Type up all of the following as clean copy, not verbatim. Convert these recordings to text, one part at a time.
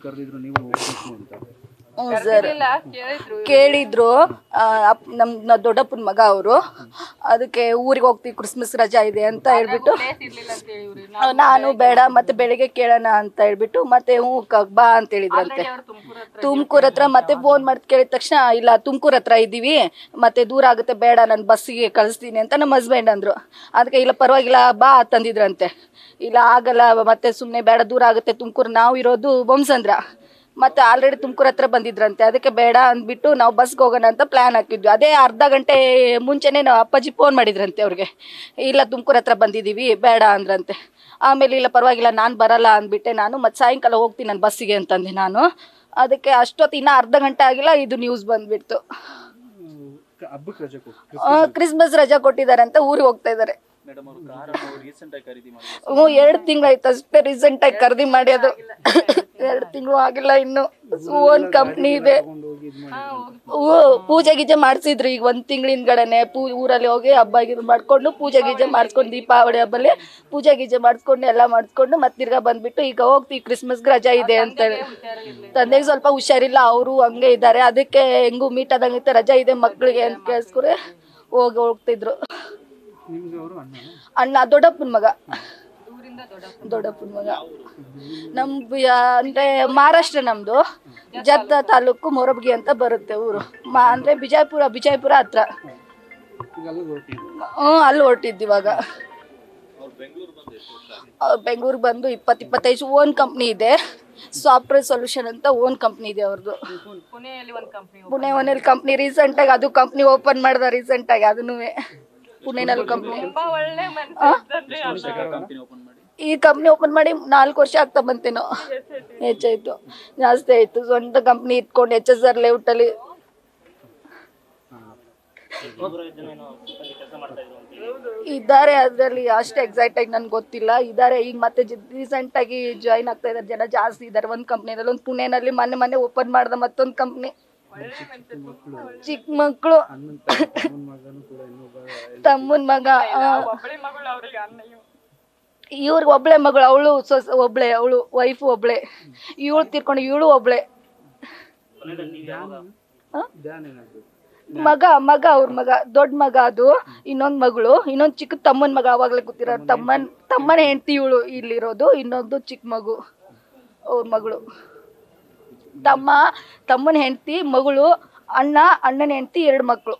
ಕರೆದಿದ್ರು ನೀವು ಹೋಗ್ಬೇಕು ಅಂತ. ಸರ್ ಕೇಳಿದ್ರು. ನಮ್ಮ ದೊಡ್ಡಪ್ಪನ ಮಗ ಅವರು ಅದಕ್ಕೆ ಊರಿಗೆ ಹೋಗ್ತೀವಿ ಕ್ರಿಸ್ಮಸ್ ರಜಾ ಇದೆ ಅಂತ ಹೇಳ್ಬಿಟ್ಟು ನಾನು ಬೇಡ ಮತ್ತೆ ಬೆಳಿಗ್ಗೆ ಕೇಳೋಣ ಅಂತ ಹೇಳ್ಬಿಟ್ಟು ಮತ್ತೆ ಬಾ ಅಂತ ಹೇಳಿದ್ರಂತೆ. ತುಮಕೂರು ಹತ್ರ ಮತ್ತೆ ಫೋನ್ ಮಾಡಿ ಕೇಳಿದ ತಕ್ಷಣ ಇಲ್ಲ ತುಮಕೂರು ಹತ್ರ ಇದ್ದೀವಿ ಮತ್ತೆ ದೂರ ಆಗುತ್ತೆ ಬೇಡ ನಾನು ಬಸ್ಸಿಗೆ ಕಳಿಸ್ತೀನಿ ಅಂತ ನಮ್ಮ ಹಸ್ಬೆಂಡ್ ಅಂದರು. ಅದಕ್ಕೆ ಇಲ್ಲ ಪರವಾಗಿಲ್ಲ ಬಾ ತಂದಿದ್ರಂತೆ. ಇಲ್ಲ ಆಗಲ್ಲ ಮತ್ತೆ ಸುಮ್ಮನೆ ಬೇಡ ದೂರ ಆಗುತ್ತೆ ತುಮಕೂರು, ನಾವು ಇರೋದು ಬೊಮ್ಮಸಂದ್ರ ಮತ್ತೆ ಆಲ್ರೆಡಿ ತುಮಕೂರು ಹತ್ರ ಬಂದಿದ್ರಂತೆ. ಅದಕ್ಕೆ ಬೇಡ ಅಂದ್ಬಿಟ್ಟು ನಾವು ಬಸ್ಗೆ ಹೋಗೋಣ ಅಂತ ಪ್ಲಾನ್ ಹಾಕಿದ್ವಿ. ಅದೇ ಅರ್ಧ ಗಂಟೆ ಮುಂಚೆನೇ ನಾವು ಅಪ್ಪಾಜಿ ಫೋನ್ ಮಾಡಿದ್ರಂತೆ ಅವ್ರಿಗೆ, ಇಲ್ಲ ತುಮಕೂರು ಹತ್ರ ಬಂದಿದ್ದೀವಿ ಬೇಡ ಅಂದ್ರಂತೆ. ಆಮೇಲೆ ಇಲ್ಲ ಪರವಾಗಿಲ್ಲ ನಾನು ಬರಲ್ಲ ಅಂದ್ಬಿಟ್ಟೆ ನಾನು, ಮತ್ತೆ ಸಾಯಂಕಾಲ ಹೋಗ್ತೀನಿ ನಾನು ಬಸ್ಸಿಗೆ ಅಂತಂದೆ ನಾನು. ಅದಕ್ಕೆ ಅಷ್ಟೊತ್ತು ಇನ್ನೂ ಅರ್ಧ ಗಂಟೆ ಆಗಿಲ್ಲ ಇದು ನ್ಯೂಸ್ ಬಂದ್ಬಿಡ್ತು. ಕ್ರಿಸ್ಮಸ್ ರಜಾ ಕೊಟ್ಟಿದ್ದಾರೆ ಅಂತ ಊರಿಗೆ ಹೋಗ್ತಾ ಇದ್ದಾರೆ. 2 ತಿಂಗಳಾಯ್ತು ಅಷ್ಟೇ ರೀಸೆಂಟ್ ಆಗಿ ಖರೀದಿ ಮಾಡಿ. ಅದು 2 ತಿಂಗಳು ಆಗಿಲ್ಲ ಇನ್ನು. ಓನ್ ಕಂಪ್ನಿ ಇದೆ. ಪೂಜೆ ಗೀಜೆ ಮಾಡಿಸಿದ್ರು ಈಗ 1 ತಿಂಗಳ ಹಿಂದ್ಗಡೆನೆ. ಊರಲ್ಲಿ ಹೋಗಿ ಹಬ್ಬ ಗೀಜೆ ಮಾಡ್ಕೊಂಡು ಪೂಜೆ ಗೀಜೆ ಮಾಡಿಸ್ಕೊಂಡು ದೀಪಾವಳಿ ಹಬ್ಬಲ್ಲಿ ಪೂಜೆ ಗೀಜೆ ಮಾಡಿಸ್ಕೊಂಡು ಎಲ್ಲ ಮಾಡಿಸ್ಕೊಂಡು ಮತ್ತೆ ತಿರ್ಗಾ ಬಂದ್ಬಿಟ್ಟು ಈಗ ಹೋಗ್ತೀವಿ ಕ್ರಿಸ್ಮಸ್ಗೆ ರಜಾ ಇದೆ ಅಂತ ಹೇಳಿ. ತಂದೆಗೆ ಸ್ವಲ್ಪ ಹುಷಾರಿಲ್ಲ, ಅವರು ಹಂಗೆ ಇದ್ದಾರೆ. ಅದಕ್ಕೆ ಹೆಂಗೂ ಮೀಟ್ ಆದಂಗಿತ್ತು ರಜಾ ಇದೆ ಮಕ್ಳಿಗೆ ಅಂತ ಕೇಳಿಸ್ಕೊರೆ ಹೋಗ್ತಿದ್ರು. ಅಣ್ಣ ದೊಡ್ಡಪ್ಪನ ಮಗ. ನಮ್ದು ಅಂದ್ರೆ ಮಹಾರಾಷ್ಟ್ರ, ನಮ್ದು ಜತ್ತ ತಾಲೂಕು ಮೊರಬ್ಗಿ ಅಂತ ಬರುತ್ತೆ ಊರು. ಅಂದ್ರೆ ಬಿಜಾಪುರ ಹತ್ರ. ಅಲ್ಲಿ ಹೊರಟಿದ್ದು ಇವಾಗ. ಬೆಂಗಳೂರು ಬಂದು 20-25 ಓನ್ ಕಂಪ್ನಿ ಇದೆ. ಸಾಫ್ಟ್ವೇರ್ ಸೊಲ್ಯೂಷನ್ ಅಂತ ಓನ್ ಕಂಪ್ನಿ ಇದೆ ಅವ್ರದ್ದು. ಪುಣೆಯಲ್ಲಿ ಕಂಪ್ನಿ ರೀಸೆಂಟ್ ಆಗಿ ಅದು ಕಂಪ್ನಿ ಓಪನ್ ಮಾಡ್ದ ರೀಸೆಂಟ್ ಆಗಿ. ಅದನ್ನು ಪುಣೆನಲ್ಲಿ ಕಂಪ್ನಿ. ಈ ಕಂಪ್ನಿ ಓಪನ್ ಮಾಡಿ 4 ವರ್ಷ ಆಗ್ತಾ ಬಂತೇನೋ, ಹೆಚ್ಚಾಯ್ತು ಜಾಸ್ತಿ ಆಯ್ತು. ಸ್ವಂತ ಕಂಪ್ನಿ ಇಟ್ಕೊಂಡು HSR ಲೇಔಟ್ ಅಲ್ಲಿ ಇದ್ದಾರೆ. ಅದರಲ್ಲಿ ಅಷ್ಟು ಎಕ್ಸೈಟ್ ಆಗಿ ನನ್ಗೆ ಗೊತ್ತಿಲ್ಲ. ಇದ್ದಾರೆ ಈಗ ಮತ್ತೆ ರೀಸೆಂಟ್ ಆಗಿ ಜಾಯಿನ್ ಆಗ್ತಾ ಇದ್ದಾರೆ ಜನ ಜಾಸ್ತಿ ಇದ್ದಾರೆ. ಒಂದು ಕಂಪ್ನಿನಲ್ಲಿ, ಒಂದು ಪುಣೆನಲ್ಲಿ ಮೊನ್ನೆ ಓಪನ್ ಮಾಡ್ದ ಮತ್ತೊಂದು ಕಂಪ್ನಿ. ಚಿಕ್ಕ ಮಕ್ಕಳು, ತಮ್ಮನ ಮಗ, ಇವ್ರಿಗೆ ಒಬ್ಳೆ ಮಗಳು, ಅವಳು ವೈಫ್ ಒಬ್ಳೆ, ಇವಳು ತೀರ್ಕೊಂಡು ಇವಳು ಒಬ್ಳೆ. ಮಗ ಅವ್ರ ಮಗ ದೊಡ್ಡ ಮಗ, ಅದು ಇನ್ನೊಂದ್ ಮಗಳು, ಇನ್ನೊಂದ್ ಚಿಕ್ಕ ತಮ್ಮನ ಮಗ. ಅವಾಗ್ಲೇ ಗೊತ್ತಿರೋ ತಮ್ಮನ ಹೆಂಡತಿ ಇವಳು ಇಲ್ಲಿರೋದು. ಇನ್ನೊಂದು ಚಿಕ್ಕ ಮಗು ಅವ್ರ ಮಗಳು. ತಮ್ಮನ ಹೆಂಡತಿ, ಮಗಳು, ಅಣ್ಣನ ಹೆಂಡತಿ, 2 ಮಕ್ಕಳು.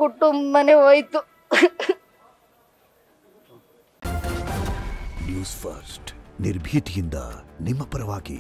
ಕುಟುಂಬನೇ ಹೋಯ್ತು. ನ್ಯೂಸ್ ಫಸ್ಟ್ ನಿರ್ಭೀತಿಯಿಂದ ನಿಮ್ಮ ಪರವಾಗಿ.